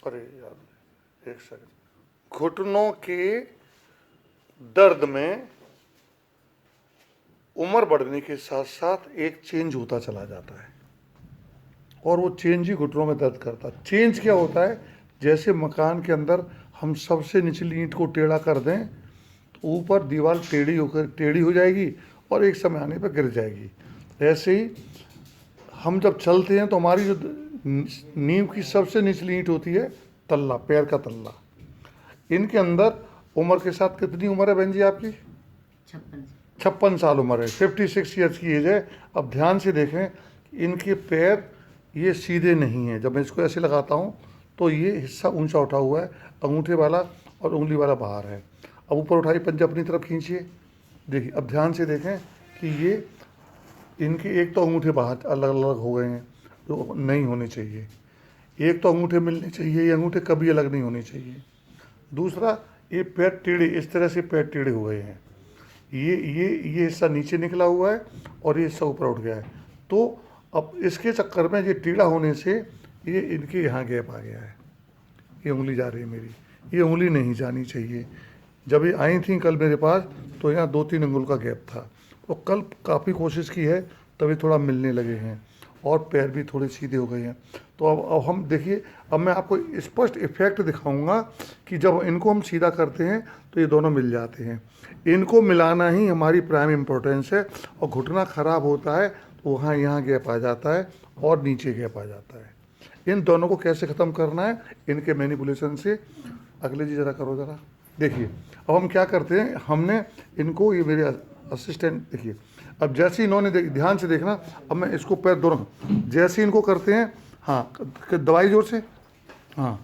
अरे यार एक सेकंड। घुटनों के दर्द में उम्र बढ़ने के साथ साथ एक चेंज होता चला जाता है, और वो चेंज ही घुटनों में दर्द करता है। चेंज क्या होता है? जैसे मकान के अंदर हम सबसे निचली ईंट को टेढ़ा कर दें तो ऊपर दीवार टेढ़ी हो जाएगी और एक समय आने पर गिर जाएगी। ऐसे ही हम जब चलते हैं तो हमारी जो नींव की सबसे निचली ईंट होती है तल्ला, पैर का तल्ला, इनके अंदर उम्र के साथ कितनी उम्र है बहन जी आपकी? 56 साल उम्र है, 56 ईयर्स की एज है। अब ध्यान से देखें, इनके पैर ये सीधे नहीं हैं। जब मैं इसको ऐसे लगाता हूँ तो ये हिस्सा ऊंचा उठा हुआ है, अंगूठे वाला और उंगली वाला बाहर है। अब ऊपर उठाइए, पंजा अपनी तरफ खींचिए। देखिए, अब ध्यान से देखें कि ये इनके एक तो अंगूठे बाहर अलग अलग हो गए हैं, जो नहीं होने चाहिए। एक तो अंगूठे मिलने चाहिए, ये अंगूठे कभी अलग नहीं होने चाहिए। दूसरा, ये पैर टेढ़े, इस तरह से पैर टेढ़े हो गए हैं। ये हिस्सा नीचे निकला हुआ है और ये हिस्सा ऊपर उठ गया है। तो अब इसके चक्कर में ये टेढ़ा होने से ये इनके यहाँ गैप आ गया है। ये उंगली जा रही है मेरी, ये उंगली नहीं जानी चाहिए। जब ये आई थी कल मेरे पास तो यहाँ 2-3 अंगुल का गैप था। तो कल काफ़ी कोशिश की है, तभी थोड़ा मिलने लगे हैं और पैर भी थोड़े सीधे हो गए हैं। तो अब हम देखिए, अब मैं आपको स्पष्ट इफेक्ट दिखाऊंगा कि जब इनको हम सीधा करते हैं तो ये दोनों मिल जाते हैं। इनको मिलाना ही हमारी प्राइम इम्पोर्टेंस है। और घुटना ख़राब होता है तो वहाँ यहाँ गैप आ जाता है और नीचे गैप आ जाता है। इन दोनों को कैसे ख़त्म करना है? इनके मैनिपुलेशन से। अगले जी ज़रा करो ज़रा। देखिए, अब हम क्या करते हैं, हमने इनको, ये मेरे असिस्टेंट, देखिए अब जैसे इन्होंने ध्यान से देखना, अब मैं इसको पैर दोनों जैसे इनको करते हैं, हाँ दबाई जोर से, हाँ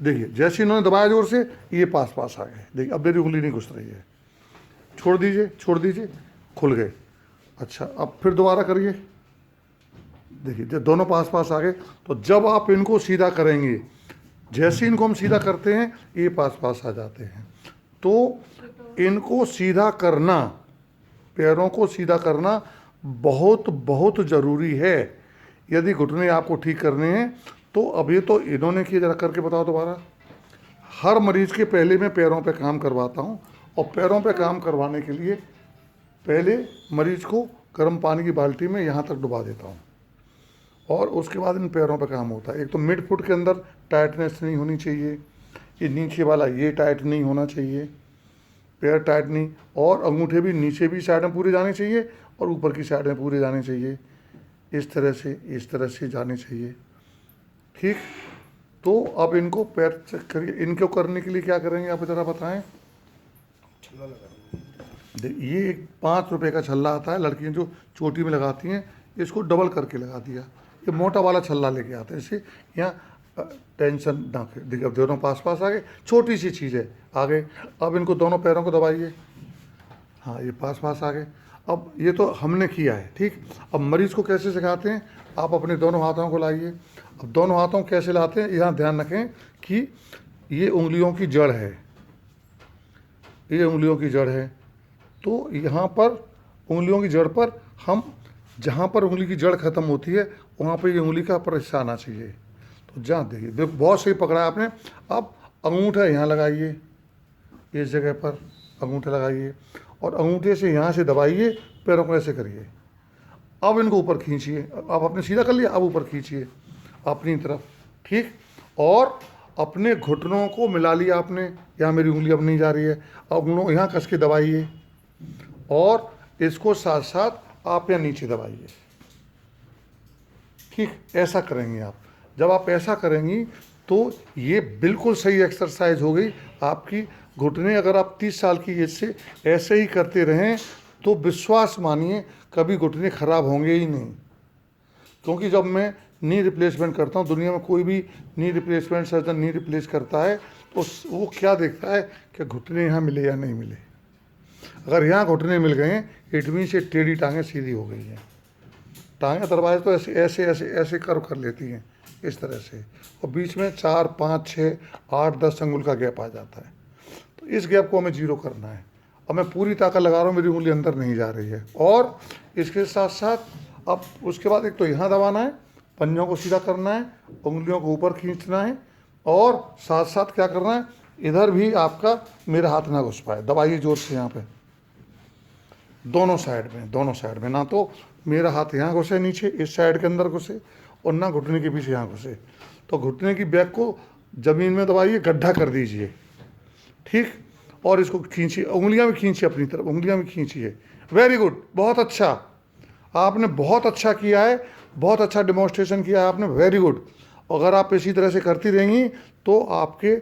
देखिए जैसे इन्होंने दबाया जोर से ये पास पास आ गए। देखिए अब मेरी उंगली नहीं घुस रही है, छोड़ दीजिए छोड़ दीजिए, खुल गए। अच्छा, अब फिर दोबारा करिए, देखिए जब दोनों पास पास आ गए। तो जब आप इनको सीधा करेंगे, जैसे इनको हम सीधा करते हैं ये पास पास आ जाते हैं। तो इनको सीधा करना, पैरों को सीधा करना बहुत बहुत ज़रूरी है यदि घुटने आपको ठीक करने हैं। तो अब ये तो इन्होंने किया, जरा करके बताओ दोबारा। हर मरीज़ के पहले मैं पैरों पे काम करवाता हूँ, और पैरों पे काम करवाने के लिए पहले मरीज़ को गर्म पानी की बाल्टी में यहाँ तक डुबा देता हूँ, और उसके बाद इन पैरों पे काम होता है। एक तो मिड फुट के अंदर टाइटनेस नहीं होनी चाहिए, ये नीचे वाला ये टाइट नहीं होना चाहिए, पैर टाइट नहीं, और अंगूठे भी नीचे भी साइड में पूरे जाने चाहिए और ऊपर की साइड में पूरे जाने चाहिए। इस तरह से जाने चाहिए, ठीक। तो अब इनको पैर चेक करिए। इनको करने के लिए क्या करेंगे आप ज़रा बताएं। छल्ला लगा, ये एक 5 रुपये का छल्ला आता है, लड़कियाँ जो चोटी में लगाती हैं, इसको डबल करके लगा दिया। ये मोटा वाला छल्ला लेके आते हैं, इससे यहाँ टेंशन ना। देखिए अब दोनों पास पास आ गए, छोटी सी चीज़ है, आ गए। अब इनको दोनों पैरों को दबाइए, हाँ ये पास पास आ गए। अब ये तो हमने किया है, ठीक। अब मरीज़ को कैसे सिखाते हैं, आप अपने दोनों हाथों को लाइए। अब दोनों हाथों कैसे लाते हैं, यहाँ ध्यान रखें कि ये उंगलियों की जड़ है, ये उंगलियों की जड़ है। तो यहाँ पर उंगलियों की जड़ पर हम, जहाँ पर उंगली की जड़ ख़त्म होती है वहाँ पर ये उंगली का ऊपर हिस्सा आना चाहिए। तो जहाँ देखिए, देखो बहुत सही पकड़ा है आपने। अब अंगूठा यहाँ लगाइए, इस जगह पर अंगूठा लगाइए, और अंगूठे से यहाँ से दबाइए, पैरों को ऐसे करिए। अब इनको ऊपर खींचिए, आप आपने सीधा कर लिया, अब ऊपर खींचिए अपनी तरफ, ठीक। और अपने घुटनों को मिला लिया आपने, यहाँ मेरी उंगली अब नहीं जा रही है, अब उन्होंने यहाँ कस के दबाइए, और इसको साथ साथ आप यहाँ नीचे दबाइए, ठीक। ऐसा करेंगे आप। जब आप ऐसा करेंगी तो ये बिल्कुल सही एक्सरसाइज हो गई आपकी। घुटने अगर आप 30 साल की एज से ऐसे ही करते रहें तो विश्वास मानिए कभी घुटने ख़राब होंगे ही नहीं। क्योंकि जब मैं नी रिप्लेसमेंट करता हूँ, दुनिया में कोई भी नी रिप्लेसमेंट सर्जन नी रिप्लेस करता है तो वो क्या देखता है कि घुटने यहाँ मिले या नहीं मिले। अगर यहाँ घुटने मिल गए हैं, इट मीन से टेढ़ी टांगें सीधी हो गई हैं। टांगें दरवाजे तो ऐसे ऐसे ऐसे ऐसे कर्व कर लेती हैं, इस तरह से, और बीच में 4, 5, 6, 8, 10 अंगुल का गैप आ जाता है। तो इस गैप को हमें जीरो करना है। अब मैं पूरी ताकत लगा रहा हूँ, मेरी उंगली अंदर नहीं जा रही है। और इसके साथ साथ अब उसके बाद एक तो यहाँ दबाना है, पंजों को सीधा करना है, उंगलियों को ऊपर खींचना है, और साथ साथ क्या करना है, इधर भी आपका मेरा हाथ ना घुस पाए, दबाइए जोर से यहाँ पे, दोनों साइड में, ना तो मेरा हाथ यहाँ घुसे नीचे इस साइड के अंदर घुसे और ना घुटने के पीछे यहाँ घुसे। तो घुटने की बैक को ज़मीन में दबाइए, गड्ढा कर दीजिए, ठीक, और इसको खींचिए, उंगलियां भी खींचिए अपनी तरफ, उंगलियां भी खींचिए। वेरी गुड, बहुत अच्छा, आपने बहुत अच्छा किया है, बहुत अच्छा डिमॉन्स्ट्रेशन किया है आपने, वेरी गुड। अगर आप इसी तरह से करती रहेंगी तो आपके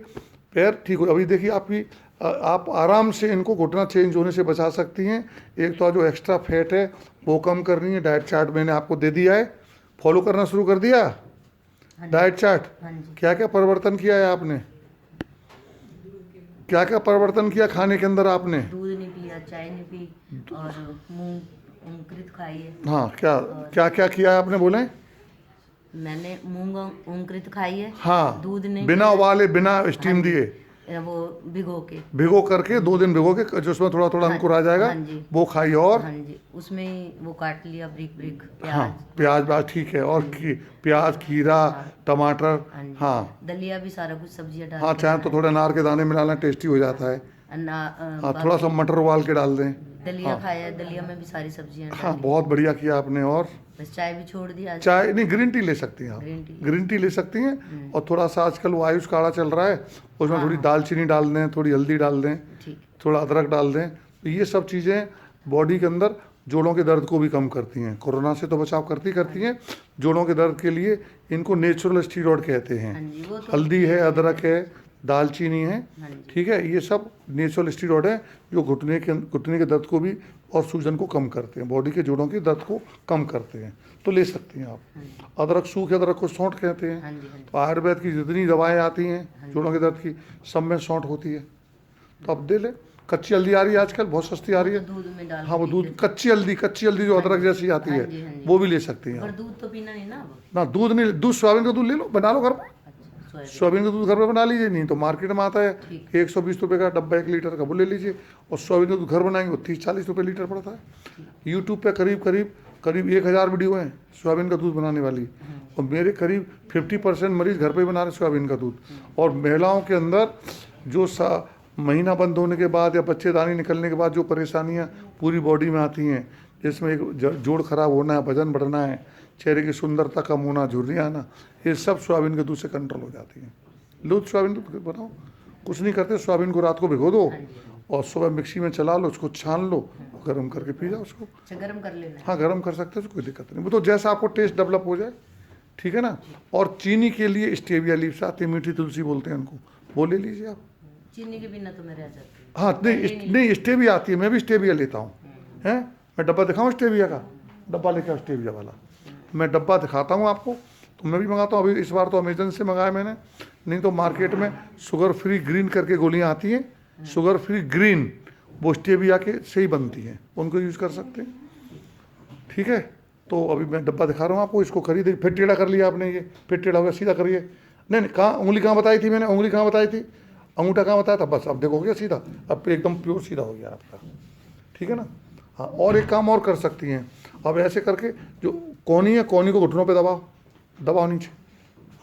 पैर ठीक हो। अभी देखिए आपकी आप आराम से इनको घुटना चेंज होने से बचा सकती हैं। एक तो जो एक्स्ट्रा फैट है वो कम करनी है, डाइट चार्ट मैंने आपको दे दिया है, फॉलो करना शुरू कर दिया डाइट चार्ट। क्या क्या परिवर्तन किया है आपने, क्या क्या परिवर्तन किया खाने के अंदर आपने? दूध नहीं पिया, चाय नहीं पी और मूंग अंकुरित खाई है। हाँ, क्या क्या क्या किया है आपने, बोले? मैंने मूंग अंकुरित खाई है। हाँ, दूध नहीं बिना पिया। उबाले बिना स्टीम दिए, वो भिगो के। भिगो करके 2 दिन भिगो के, जो उसमें थोड़ा थोड़ा अंकुर आ जाएगा हाँ जी। वो खाइए। और हाँ जी, उसमें ही वो काट लिया ब्रिक ब्रिक हाँ, प्याज। प्याज ठीक है, और प्याज, खीरा, टमाटर, हाँ जी। हाँ दलिया भी सारा कुछ सब्जियां डाल हाँ, के चाहे तो थोड़े अनार के दाने मिलाना, टेस्टी हो जाता है। हाँ, थोड़ा सा मटर उबाल के डाल दें। दलिया खाया है, दलिया में भी सारी सब्जियां हाँ, डाली। बहुत बढ़िया किया आपने। और बस चाय भी छोड़ दिया आज। चाय नहीं, ग्रीन टी ले सकती हैं आप, ग्रीन टी। ग्रीन टी ले सकती हैं। और थोड़ा सा आजकल वो आयुष काढ़ा चल रहा है, उसमें थोड़ी दालचीनी डाल दें, थोड़ी हल्दी डाल दें, ठीक। थोड़ा अदरक डाल दें। तो ये सब चीज़ें बॉडी के अंदर जोड़ों के दर्द को भी कम करती हैं, कोरोना से तो बचाव करती हैं। जोड़ों के दर्द के लिए इनको नेचुरल स्टीरॉयड कहते हैं। हाँ जी, वो तो हल्दी है, अदरक है, दालचीनी है, हाँ जी। ठीक है, ये सब नेचुरल स्टीरॉयड है जो घुटने के दर्द को भी और सूजन को कम करते हैं, बॉडी के जोड़ों के दर्द को कम करते हैं। तो ले सकती हैं आप। अदरक, सूखे अदरक को सौंठ कहते हैं। हाँ जी, हाँ जी। तो आयुर्वेद की जितनी दवाएं आती हैं जोड़ों के दर्द की, सब में सौंठ होती है। तो अब दे ले, कच्ची हल्दी आ रही है आजकल, बहुत सस्ती आ रही है। दूध में डाल हाँ, वो के दूध, कच्ची हल्दी जो अदरक जैसी आती हाँ है, जी, हाँ जी। वो भी ले सकती हैं पर आप। दूध तो पीना नहीं ना अब। ना दूध नहीं, दूध सोयाबीन का दूध ले लो, बना लो घर में। अच्छा, सोयाबीन। सोयाबीन का दूध घर में बना लीजिए, नहीं तो मार्केट में आता है 120 रुपये का डब्बा 1 लीटर का, वो ले लीजिए। और सोयाबीन का दूध घर बनाएंगे वो 30-40 रुपये लीटर पड़ता है। यूट्यूब पे करीब 1000 वीडियो हैं सोयाबीन का दूध बनाने वाली, और मेरे करीब 50% मरीज घर पे ही बना रहे सोयाबीन का दूध। और महिलाओं के अंदर जो महीना बंद होने के बाद या बच्चेदानी निकलने के बाद जो परेशानियां पूरी बॉडी में आती हैं, जिसमें एक जोड़ खराब होना है, वजन बढ़ना है, चेहरे की सुंदरता कम होना, झुर्रियाँ आना, ये सब सोयाबीन के दूध से कंट्रोल हो जाती हैं। लो सोयाबीन दूध बनाओ, कुछ नहीं करते, सोयाबीन को रात को भिगो दो और सुबह मिक्सी में चला लो, उसको छान लो, गर्म करके पी जाओ उसको। अच्छा, गर्म कर लेना है। हाँ, गर्म कर सकते हैं, कोई दिक्कत नहीं, वो तो जैसा आपको टेस्ट डेवलप हो जाए, ठीक है ना। और चीनी के लिए स्टेविया लीव्स आती है, मीठी तुलसी बोलते हैं उनको, वो ले लीजिए आप। चीनी के बिना तो मैं रह जाती हूँ। हाँ, नहीं स्टेविया आती है, मैं भी स्टेविया लेता हूँ, हैं। मैं डब्बा दिखाऊँ स्टेविया का, डब्बा लेके आओ स्टेविया वाला, मैं डब्बा दिखाता हूँ आपको। तो मैं भी मंगाता हूँ, अभी इस बार तो अमेजन से मंगाया मैंने, नहीं तो मार्केट में शुगर फ्री ग्रीन करके गोलियाँ आती हैं, शुगर फ्री ग्रीन, वो स्टेविया के से ही बनती हैं, उनको यूज़ कर सकते हैं, ठीक है। तो अभी मैं डब्बा दिखा रहा हूँ आपको, इसको खरीदे, फिर टेढ़ा कर लिया आपने, ये फिर टेढ़ा हो गया, सीधा करिए। नहीं, कहाँ उंगली कहाँ बताई थी मैंने, उंगली कहाँ बताई थी, अंगूठा कहाँ बताया था, बस अब देखोगे सीधा, अब एकदम प्योर सीधा हो गया आपका, ठीक है ना। हाँ, और एक काम और कर सकती हैं, अब ऐसे करके जो कोनी है, कोनी को घुटनों पे दबाओ नीचे।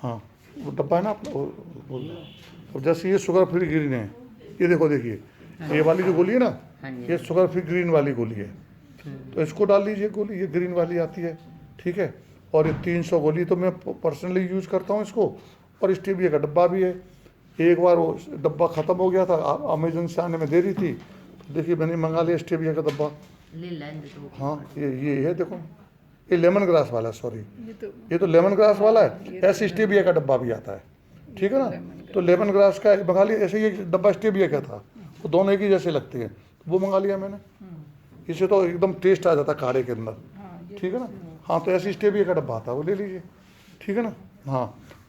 हाँ, वो डब्बा है ना अपना, अब जैसे ये शुगर फ्री ग्रीन है, ये देखिए ये वाली जो गोली है ना, ये शुगर फ्री ग्रीन वाली गोली है, तो इसको डाल लीजिए गोली, ये ग्रीन वाली आती है, ठीक है। और ये 300 गोली तो मैं पर्सनली यूज़ करता हूँ इसको। और स्टेविया का डब्बा भी है, एक बार वो डब्बा ख़त्म हो गया था, अमेजन से आने में देरी थी, तो देखिए मैंने मंगा लिया स्टेविया का डब्बा। ले लेंगे तो। हाँ, ये है, देखो ये लेमन ग्रास वाला है, सॉरी ये तो लेमन ग्रास वाला है, ऐसे स्टेविया का डब्बा भी आता है, ठीक है ना। तो लेमन ग्रास का मंगा लिया, ऐसे ये डब्बा स्टेविया का था, वो दोनों एक ही जैसे लगते हैं, तो वो मंगा लिया मैंने। इससे तो एकदम टेस्ट आ जाता है काढ़े के अंदर, ठीक है ना। हाँ, तो ऐसे स्टेविया का डब्बा आता है, वो ले लीजिए, ठीक है ना। हाँ,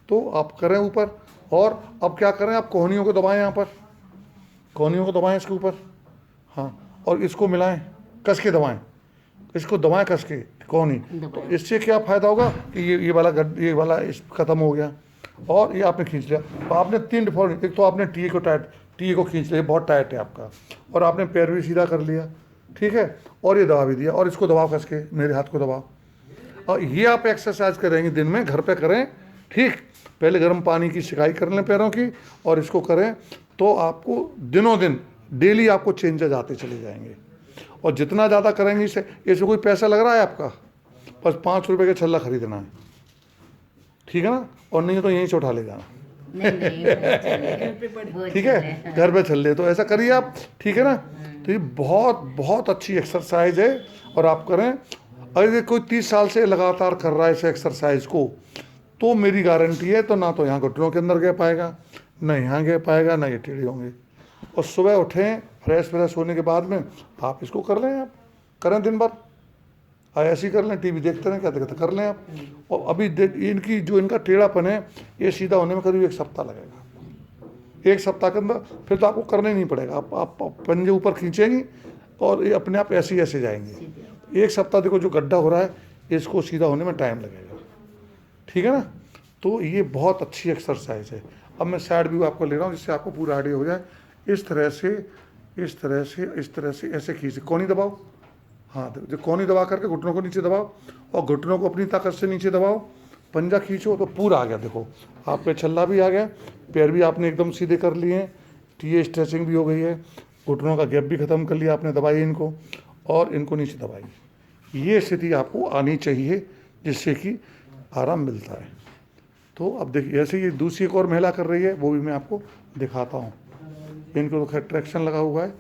तो आप करें ऊपर, और अब क्या करें, आप कोहनियों को दबाएं, यहाँ पर कोहनियों को दबाएं इसके ऊपर, हाँ, और इसको मिलाएं, कस के दबाएं, इसको दबाएं कस के कोहनी। तो इससे क्या फ़ायदा होगा कि ये वाला इस ख़त्म हो गया, और ये आपने खींच लिया। तो आपने 3 डिफॉल्ट, एक तो आपने टी को खींच लिया, बहुत टाइट है आपका, और आपने पैर भी सीधा कर लिया, ठीक है, और ये दबा भी दिया, और इसको दबाओ कस के, मेरे हाथ को दबाओ। और ये आप एक्सरसाइज करेंगे दिन में, घर पे करें, ठीक। पहले गर्म पानी की सिकाई कर लें पैरों की और इसको करें तो आपको दिनों दिन डेली आपको चेंजेस आते चले जाएंगे। और जितना ज़्यादा करेंगे इससे कोई पैसा लग रहा है आपका, बस 5 रुपए का छल्ला खरीदना है, ठीक है ना, और नहीं तो यहीं से उठा ले जाना, ठीक है, घर पे छल्ले। तो ऐसा करिए आप, ठीक है ना। तो ये बहुत बहुत अच्छी एक्सरसाइज है और आप करें। अगर ये कोई 30 साल से लगातार कर रहा है इस एक्सरसाइज को, तो मेरी गारंटी है, तो ना तो यहाँ घुटनों के अंदर गैप आएगा, ना यहाँ गैप आएगा, ना ये टेढ़े होंगे। और सुबह उठें फ्रेश होने के बाद में आप इसको कर लें, आप करें दिन भर, ऐसे ही कर लें, टीवी देखते रहें, क्या देखते कर लें आप। और अभी इनकी जो इनका टेढ़ापन है ये सीधा होने में करीब 1 सप्ताह लगेगा। 1 सप्ताह के अंदर फिर तो आपको करना ही नहीं पड़ेगा, आप पंजे ऊपर खींचेंगी और ये अपने आप ऐसे ही ऐसे जाएंगे। 1 सप्ताह देखो जो गड्ढा हो रहा है इसको सीधा होने में टाइम लगेगा, ठीक है ना। तो ये बहुत अच्छी एक्सरसाइज है। अब मैं साइड व्यू आपको ले रहा हूँ जिससे आपको पूरा आइडिया हो जाए। इस तरह से इस तरह से इस तरह से ऐसे खींचे, कोनी दबाओ, हाँ जो कोनी दबा करके घुटनों को नीचे दबाओ और घुटनों को अपनी ताकत से नीचे दबाओ, पंजा खींचो तो पूरा आ गया। देखो आप पे छल्ला भी आ गया, पैर भी आपने एकदम सीधे कर लिए हैं, ये स्ट्रेचिंग भी हो गई है, घुटनों का गैप भी ख़त्म कर लिया आपने, दबाइए इनको और इनको नीचे दबाइए। ये स्थिति आपको आनी चाहिए जिससे कि आराम मिलता है। तो अब देखिए ऐसे ही दूसरी एक और महिला कर रही है, वो भी मैं आपको दिखाता हूँ। इनको तो खैर ट्रैक्शन लगा हुआ है,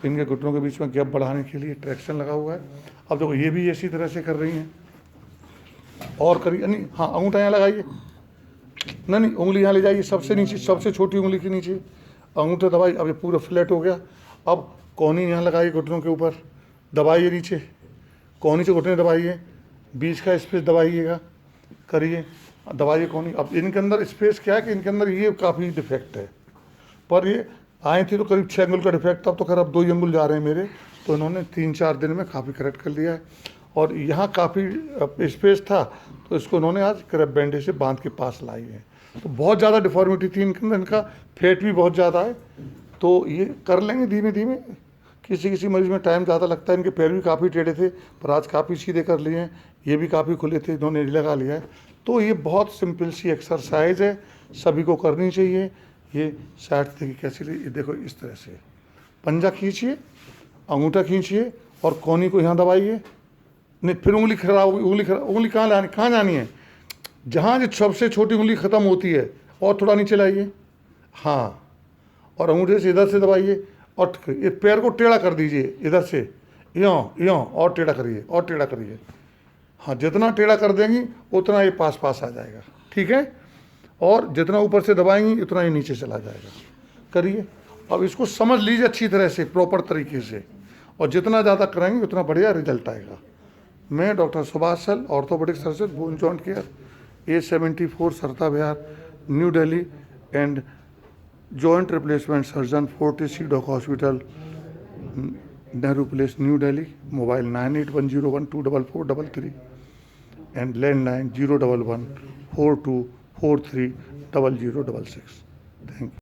इनके घुटनों के बीच में गैप बढ़ाने के लिए ट्रैक्शन लगा हुआ है। अब देखो ये भी इसी तरह से कर रही हैं और करिए, नहीं हाँ अंगूठा यहाँ लगाइए, नहीं उंगली यहाँ ले जाइए, सबसे नीचे, सबसे छोटी उंगली के नीचे अंगूठा दबाइए। अब ये पूरा फ्लैट हो गया। अब कोहनी यहाँ लगाइए घुटनों के ऊपर, दबाइए नीचे, कोहनी से घुटने दबाइए, बीच का स्पेस दबाइएगा, करिए, दबाइए कोहनी। अब इनके अंदर स्पेस क्या है कि इनके अंदर ये काफ़ी डिफेक्ट है, पर ये आए थे तो करीब 6 अंगुल का डिफेक्ट, अब तो खैर अब 2 ही अंगुल जा रहे हैं मेरे, तो इन्होंने 3-4 दिन में काफ़ी करेक्ट कर लिया है। और यहाँ काफ़ी स्पेस था तो इसको इन्होंने आज क्रैप बैंडेज से बांध के पास लाई है। तो बहुत ज़्यादा डिफॉर्मिटी थी इनके अंदर, इनका फैट भी बहुत ज़्यादा है, तो ये कर लेंगे धीमे धीमे। किसी मरीज़ में टाइम ज़्यादा लगता है। इनके पैर भी काफ़ी टेढ़े थे पर आज काफ़ी सीधे कर लिए हैं, ये भी काफ़ी खुले थे, इन्होंने लगा लिया है। तो ये बहुत सिंपल सी एक्सरसाइज है, सभी को करनी चाहिए। ये साइड देखिए कैसे लिए, देखो इस तरह से पंजा खींचिए, अंगूठा खींचिए और कोहनी को यहाँ दबाइए, नहीं फिर उंगली खराब होगी, उंगली कहाँ जानी है, जहाँ जो सबसे छोटी उंगली ख़त्म होती है और थोड़ा नीचे लाइए, हाँ, और अंगूठे से इधर से दबाइए और ये पैर को टेढ़ा कर दीजिए, इधर से यों और टेढ़ा करिए और टेढ़ा करिए, हाँ जितना टेढ़ा कर देंगी उतना ये पास आ जाएगा, ठीक है। और जितना ऊपर से दबाएंगी उतना ही नीचे चला जाएगा, करिए। अब इसको समझ लीजिए अच्छी तरह से, प्रॉपर तरीके से, और जितना ज़्यादा करेंगे उतना बढ़िया रिजल्ट आएगा। मैं doctor Subhash Sal, orthopaedic surgeon, bone joint care, A74 Sarita Vihar, new Delhi, and joint replacement surgeon, Fortis C doc hospital, Nehru place, new Delhi. Mobile 9810124433 and landline 01142430066। Thank you.